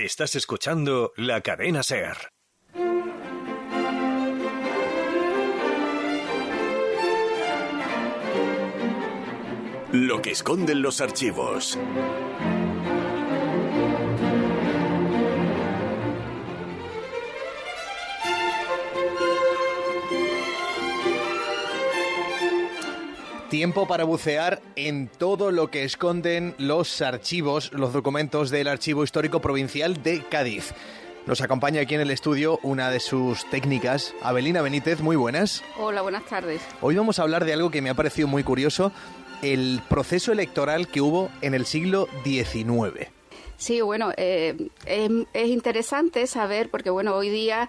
Estás escuchando La Cadena SER. Lo que esconden los archivos. Tiempo para bucear en todo lo que esconden los archivos, los documentos del Archivo Histórico Provincial de Cádiz. Nos acompaña aquí en el estudio una de sus técnicas, Avelina Benítez. Muy buenas. Hola, buenas tardes. Hoy vamos a hablar de algo que me ha parecido muy curioso, el proceso electoral que hubo en el siglo XIX. Sí, bueno, es interesante saber, porque bueno, hoy día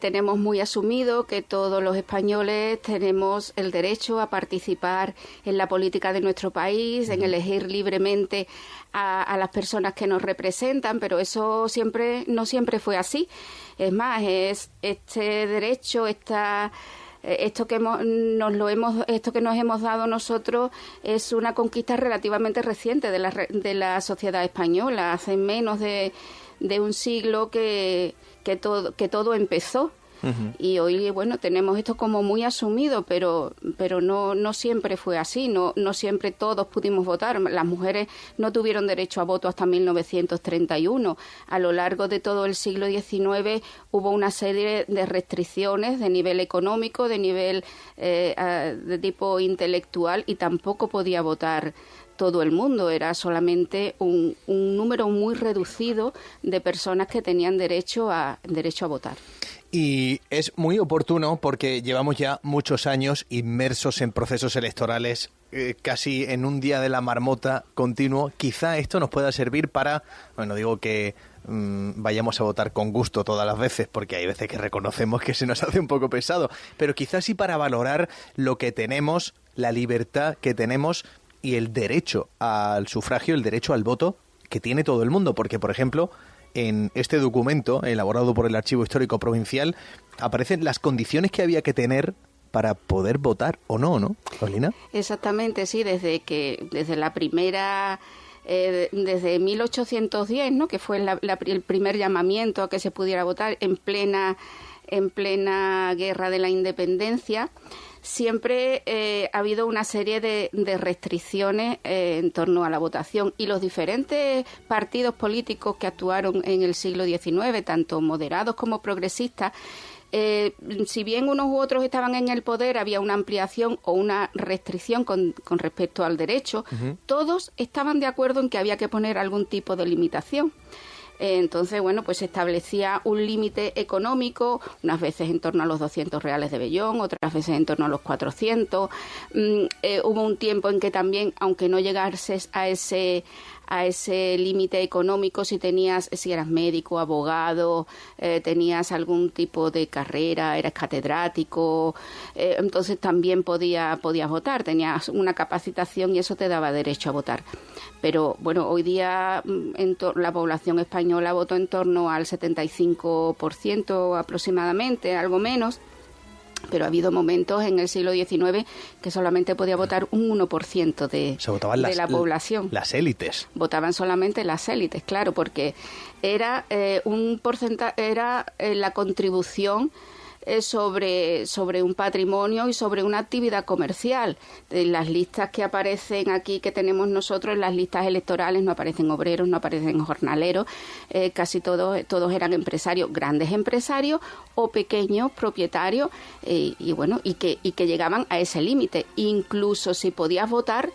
tenemos muy asumido que todos los españoles tenemos el derecho a participar en la política de nuestro país, en elegir libremente a las personas que nos representan, pero eso no siempre fue así. Es más, este derecho, esto que nos hemos dado nosotros es una conquista relativamente reciente de la sociedad española. Hace menos de un siglo que todo empezó. Uh-huh. Y hoy, bueno, tenemos esto como muy asumido, pero no siempre fue así, no siempre todos pudimos votar. Las mujeres no tuvieron derecho a voto hasta 1931. A lo largo de todo el siglo XIX hubo una serie de restricciones de nivel económico, de nivel de tipo intelectual, y tampoco podía votar todo el mundo. Era solamente un número muy reducido de personas que tenían derecho a votar. Y es muy oportuno porque llevamos ya muchos años inmersos en procesos electorales, casi en un día de la marmota continuo. Quizá esto nos pueda servir para, bueno, digo que vayamos a votar con gusto todas las veces, porque hay veces que reconocemos que se nos hace un poco pesado, pero quizás sí para valorar lo que tenemos, la libertad que tenemos y el derecho al sufragio, el derecho al voto que tiene todo el mundo, porque, por ejemplo, en este documento elaborado por el Archivo Histórico Provincial aparecen las condiciones que había que tener para poder votar o no, ¿no, Paulina? Exactamente, sí, desde la primera... desde 1810, ¿no?, que fue el primer llamamiento a que se pudiera votar en plena guerra de la independencia. Siempre ha habido una serie de restricciones en torno a la votación, y los diferentes partidos políticos que actuaron en el siglo XIX, tanto moderados como progresistas, si bien unos u otros estaban en el poder, había una ampliación o una restricción con respecto al derecho. Uh-huh. Todos estaban de acuerdo en que había que poner algún tipo de limitación. Entonces, bueno, pues se establecía un límite económico, unas veces en torno a los 200 reales de vellón, otras veces en torno a los 400. Hubo un tiempo en que también, aunque no llegases a ese límite económico, si eras médico, abogado, tenías algún tipo de carrera, eras catedrático, entonces también podías votar, tenías una capacitación y eso te daba derecho a votar. Pero bueno, hoy día la población española votó en torno al 75% aproximadamente, algo menos. Pero ha habido momentos en el siglo XIX que solamente podía votar un 1% de la población. Las élites. Votaban solamente las élites, claro, porque era un porcentaje, era la contribución sobre un patrimonio y sobre una actividad comercial. En las listas que aparecen aquí, que tenemos nosotros, en las listas electorales, no aparecen obreros, no aparecen jornaleros, casi todos eran empresarios, grandes empresarios o pequeños propietarios, y que llegaban a ese límite. Incluso si podías votar,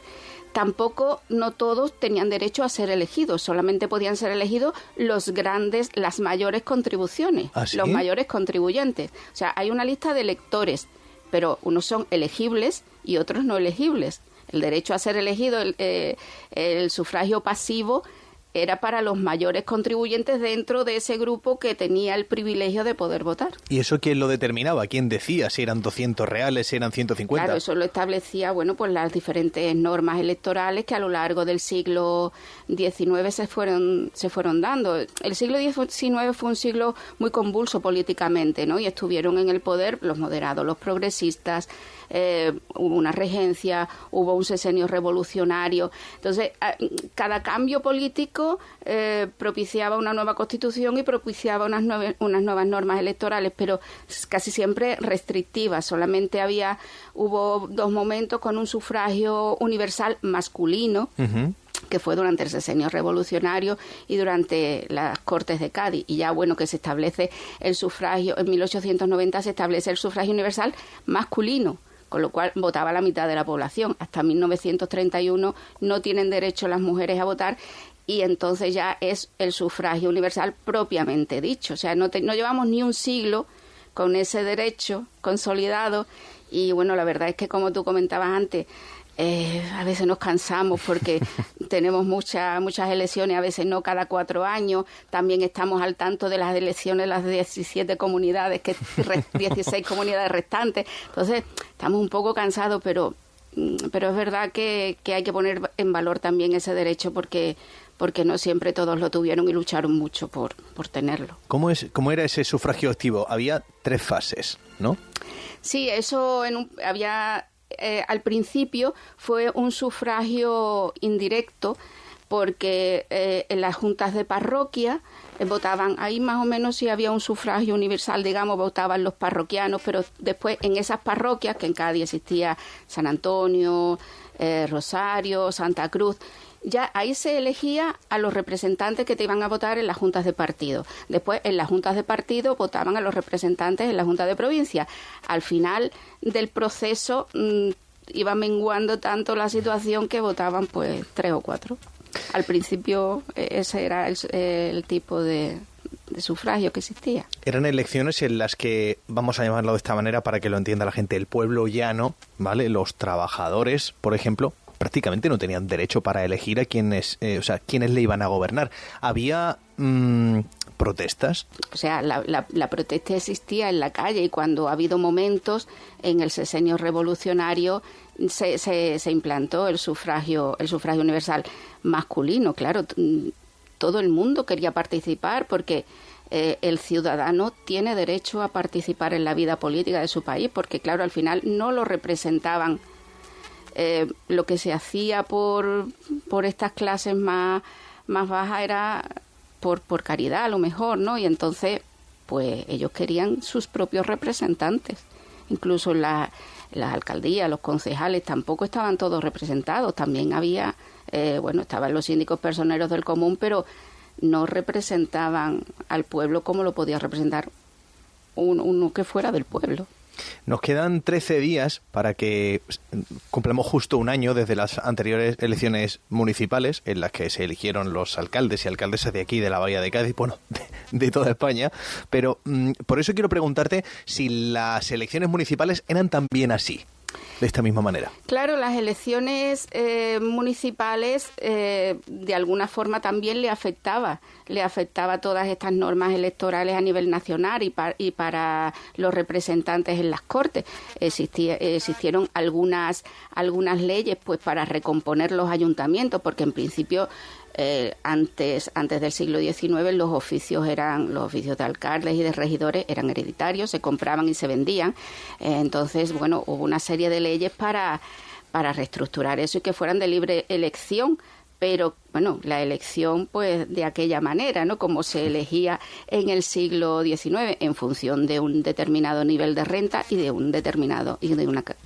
tampoco, no todos tenían derecho a ser elegidos, solamente podían ser elegidos las mayores contribuciones, ¿Ah, sí? Los mayores contribuyentes. O sea, hay una lista de electores, pero unos son elegibles y otros no elegibles. El derecho a ser elegido, el sufragio pasivo, era para los mayores contribuyentes dentro de ese grupo que tenía el privilegio de poder votar. ¿Y eso quién lo determinaba? ¿Quién decía si eran 200 reales, si eran 150? Claro, eso lo establecía, bueno, pues las diferentes normas electorales que a lo largo del siglo XIX se fueron dando. El siglo XIX fue un siglo muy convulso políticamente, ¿no? Y estuvieron en el poder los moderados, los progresistas, hubo una regencia, hubo un sexenio revolucionario. Entonces, cada cambio político político, propiciaba una nueva constitución y propiciaba unas nuevas normas electorales, pero casi siempre restrictivas. Solamente hubo 2 momentos con un sufragio universal masculino, que fue durante el Sexenio Revolucionario y durante las Cortes de Cádiz. Y ya, bueno, que se establece el sufragio, en 1890 se establece el sufragio universal masculino, con lo cual votaba la mitad de la población. Hasta 1931 no tienen derecho las mujeres a votar, y entonces ya es el sufragio universal propiamente dicho. O sea, no llevamos ni un siglo con ese derecho consolidado, y bueno, la verdad es que, como tú comentabas antes, a veces nos cansamos porque tenemos muchas elecciones, a veces no cada 4 años. También estamos al tanto de las elecciones de las 16 comunidades restantes. Entonces, estamos un poco cansados, pero es verdad que hay que poner en valor también ese derecho, porque no siempre todos lo tuvieron y lucharon mucho por tenerlo. ¿Cómo era ese sufragio activo? Había 3 fases, ¿no? Sí, eso había... al principio fue un sufragio indirecto, porque en las juntas de parroquia votaban, ahí más o menos sí había un sufragio universal, digamos, votaban los parroquianos, pero después en esas parroquias, que en Cádiz existía San Antonio, Rosario, Santa Cruz, ya ahí se elegía a los representantes que te iban a votar en las juntas de partido. Después, en las juntas de partido votaban a los representantes en la junta de provincia. Al final del proceso iba menguando tanto la situación que votaban pues 3 o 4. Al principio ese era el tipo de sufragio que existía. Eran elecciones en las que, vamos a llamarlo de esta manera para que lo entienda la gente, el pueblo llano, ¿vale? Los trabajadores, por ejemplo, prácticamente no tenían derecho para elegir a quiénes le iban a gobernar. Había protestas. O sea, la protesta existía en la calle, y cuando ha habido momentos en el Sexenio Revolucionario se implantó el sufragio universal masculino. Claro, todo el mundo quería participar, porque el ciudadano tiene derecho a participar en la vida política de su país, porque claro, al final no lo representaban. Lo que se hacía por estas clases más bajas era por caridad, a lo mejor, ¿no? Y entonces, pues ellos querían sus propios representantes. Incluso las alcaldías, los concejales tampoco estaban todos representados. También había, estaban los síndicos personeros del común, pero no representaban al pueblo como lo podía representar uno que fuera del pueblo. Nos quedan 13 días para que cumplamos justo un año desde las anteriores elecciones municipales, en las que se eligieron los alcaldes y alcaldesas de aquí, de la Bahía de Cádiz, bueno, de toda España. Pero por eso quiero preguntarte si las elecciones municipales eran también así, de esta misma manera. Claro, las elecciones municipales de alguna forma también le afectaba todas estas normas electorales a nivel nacional, y para los representantes en las Cortes. Existieron algunas leyes pues para recomponer los ayuntamientos, porque en principio antes del siglo XIX los oficios de alcaldes y de regidores eran hereditarios, se compraban y se vendían. Entonces, bueno, hubo una serie de leyes para reestructurar eso y que fueran de libre elección, pero bueno, la elección pues de aquella manera, ¿no? Como se elegía en el siglo XIX, en función de un determinado nivel de renta y de una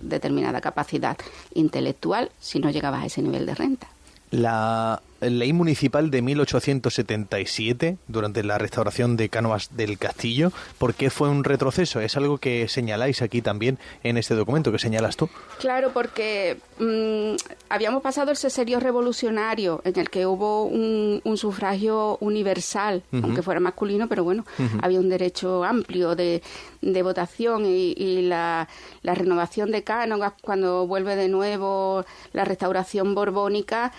determinada capacidad intelectual, si no llegabas a ese nivel de renta. La ley municipal de 1877, durante la restauración de Cánovas del Castillo, ¿por qué fue un retroceso? Es algo que señaláis aquí también en este documento, que señalas tú. Claro, porque habíamos pasado el sexenio revolucionario, en el que hubo un sufragio universal, aunque fuera masculino, pero bueno, había un derecho amplio de votación, y la renovación de Cánovas, cuando vuelve de nuevo la restauración borbónica,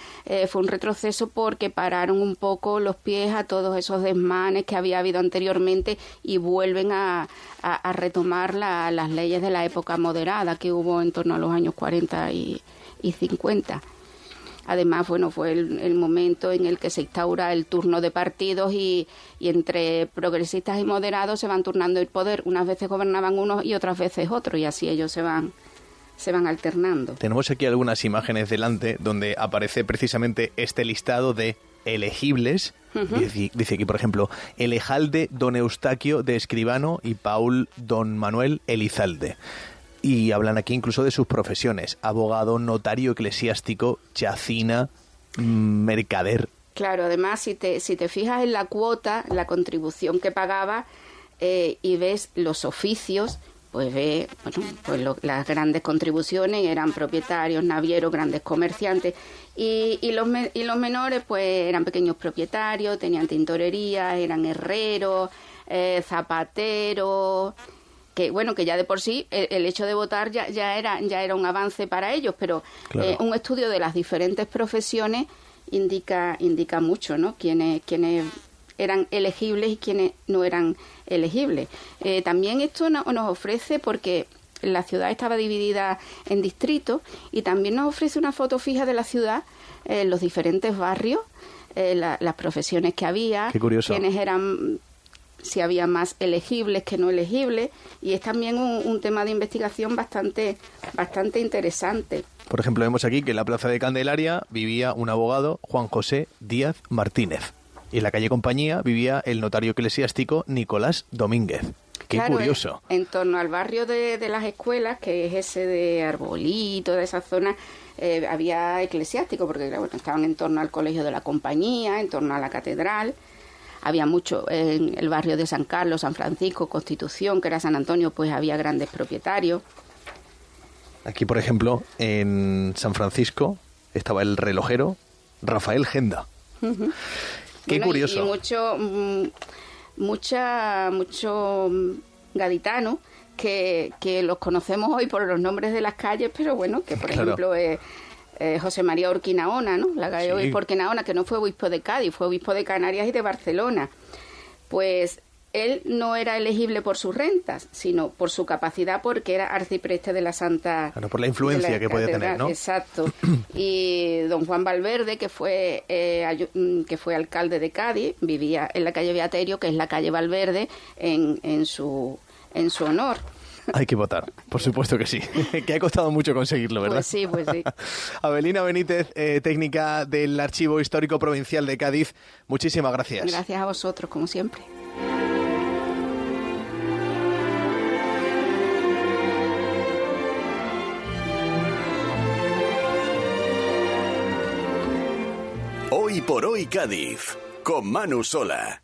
fue un retroceso porque pararon un poco los pies a todos esos desmanes que había habido anteriormente, y vuelven a retomar las leyes de la época moderada que hubo en torno a los años 40 y 50. Además, bueno, fue el momento en el que se instaura el turno de partidos, y entre progresistas y moderados se van turnando el poder. Unas veces gobernaban unos y otras veces otros, y así ellos se van alternando. Tenemos aquí algunas imágenes delante donde aparece precisamente este listado de elegibles. Dice aquí, por ejemplo, Elejalde don Eustaquio de Escribano y Paul don Manuel Elizalde. Y hablan aquí incluso de sus profesiones: abogado, notario eclesiástico, chacina, mercader. Claro, además, si te fijas en la cuota, la contribución que pagaba, y ves los oficios, pues ves, las grandes contribuciones eran propietarios, navieros, grandes comerciantes, y los menores pues eran pequeños propietarios, tenían tintorería, eran herreros, zapateros, que ya de por sí el hecho de votar ya era un avance para ellos, pero claro, un estudio de las diferentes profesiones indica mucho, ¿no? Quiénes eran elegibles y quienes no eran elegibles. También esto nos ofrece, porque la ciudad estaba dividida en distritos, y también nos ofrece una foto fija de la ciudad, los diferentes barrios, las profesiones que había, quiénes eran, si había más elegibles que no elegibles, y es también un tema de investigación bastante interesante. Por ejemplo, vemos aquí que en la Plaza de Candelaria vivía un abogado, Juan José Díaz Martínez. Y en la calle Compañía vivía el notario eclesiástico Nicolás Domínguez. ¡Qué curioso! En torno al barrio de las escuelas, que es ese de Arbolito, de esa zona, había eclesiásticos, porque estaban en torno al Colegio de la Compañía, en torno a la Catedral. Había mucho en el barrio de San Carlos, San Francisco, Constitución, que era San Antonio, pues había grandes propietarios. Aquí, por ejemplo, en San Francisco estaba el relojero Rafael Genda. Uh-huh. Qué curioso. Y mucho gaditano que los conocemos hoy por los nombres de las calles, pero bueno, que por ejemplo José María Urquinaona, ¿no? La calle Obispo Urquinaona, que no fue obispo de Cádiz, fue obispo de Canarias y de Barcelona. Pues él no era elegible por sus rentas, sino por su capacidad, porque era arcipreste de la Santa... Claro, por la influencia que podía tener, ¿no? Exacto. Y don Juan Valverde, que fue alcalde de Cádiz, vivía en la calle Beaterio, que es la calle Valverde, en su honor. Hay que votar, por supuesto que sí. Que ha costado mucho conseguirlo, ¿verdad? Pues sí. Avelina Benítez, técnica del Archivo Histórico Provincial de Cádiz, muchísimas gracias. Gracias a vosotros, como siempre. Hoy por hoy Cádiz, con Manu Sola.